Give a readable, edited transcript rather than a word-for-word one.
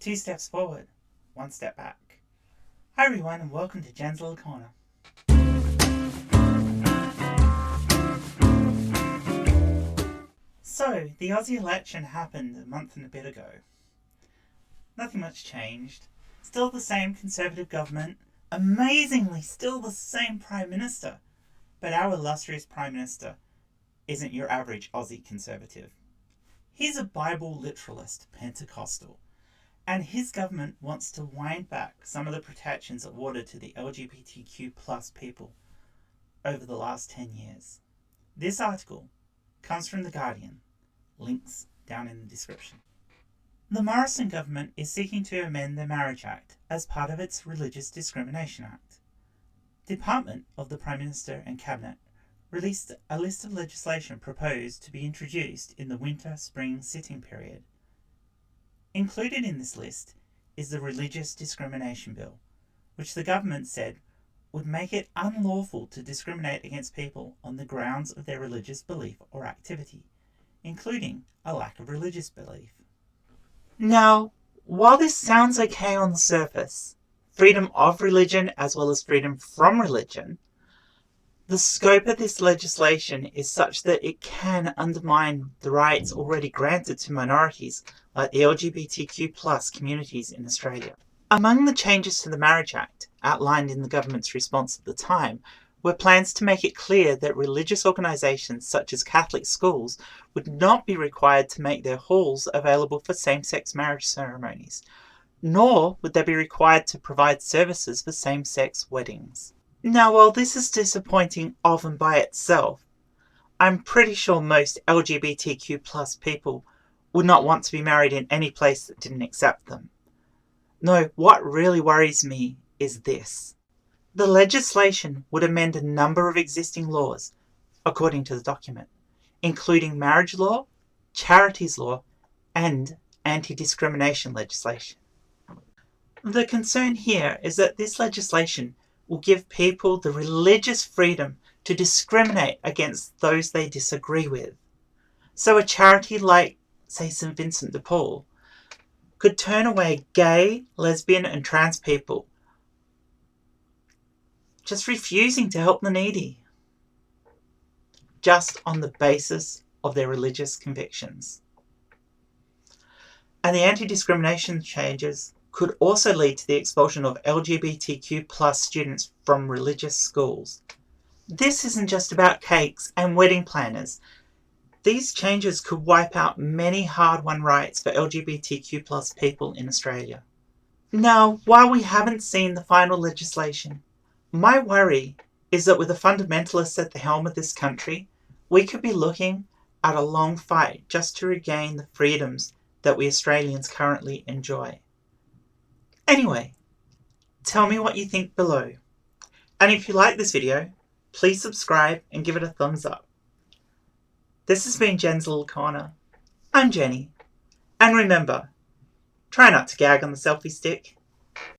2 steps forward, 1 step back. Hi everyone and welcome to Jen's Little Corner. So, the Aussie election happened a month and a bit ago. Nothing much changed. Still the same Conservative government. Amazingly, still the same Prime Minister. But our illustrious Prime Minister isn't your average Aussie Conservative. He's a Bible literalist Pentecostal. And his government wants to wind back some of the protections awarded to the LGBTQ plus people over the last 10 years. This article comes from The Guardian. Links down in the description. The Morrison government is seeking to amend the Marriage Act as part of its Religious Discrimination Act. The Department of the Prime Minister and Cabinet released a list of legislation proposed to be introduced in the winter-spring sitting period. Included in this list is the Religious Discrimination Bill, which the government said would make it unlawful to discriminate against people on the grounds of their religious belief or activity, including a lack of religious belief. Now, while this sounds okay on the surface, freedom of religion as well as freedom from religion, the scope of this legislation is such that it can undermine the rights already granted to minorities like the LGBTQ plus communities in Australia. Among the changes to the Marriage Act outlined in the government's response at the time were plans to make it clear that religious organisations such as Catholic schools would not be required to make their halls available for same-sex marriage ceremonies, nor would they be required to provide services for same-sex weddings. Now, while this is disappointing of and by itself, I'm pretty sure most LGBTQ plus people would not want to be married in any place that didn't accept them. No, what really worries me is this. The legislation would amend a number of existing laws, according to the document, including marriage law, charities law, and anti-discrimination legislation. The concern here is that this legislation will give people the religious freedom to discriminate against those they disagree with. So a charity like, say, St. Vincent de Paul could turn away gay, lesbian and trans people, just refusing to help the needy, just on the basis of their religious convictions. And the anti-discrimination changes could also lead to the expulsion of LGBTQ plus students from religious schools. This isn't just about cakes and wedding planners. These changes could wipe out many hard-won rights for LGBTQ plus people in Australia. Now, while we haven't seen the final legislation, my worry is that with the fundamentalists at the helm of this country, we could be looking at a long fight just to regain the freedoms that we Australians currently enjoy. Anyway, tell me what you think below. And if you like this video, please subscribe and give it a thumbs up. This has been Jen's Little Corner. I'm Jenny. And remember, try not to gag on the selfie stick.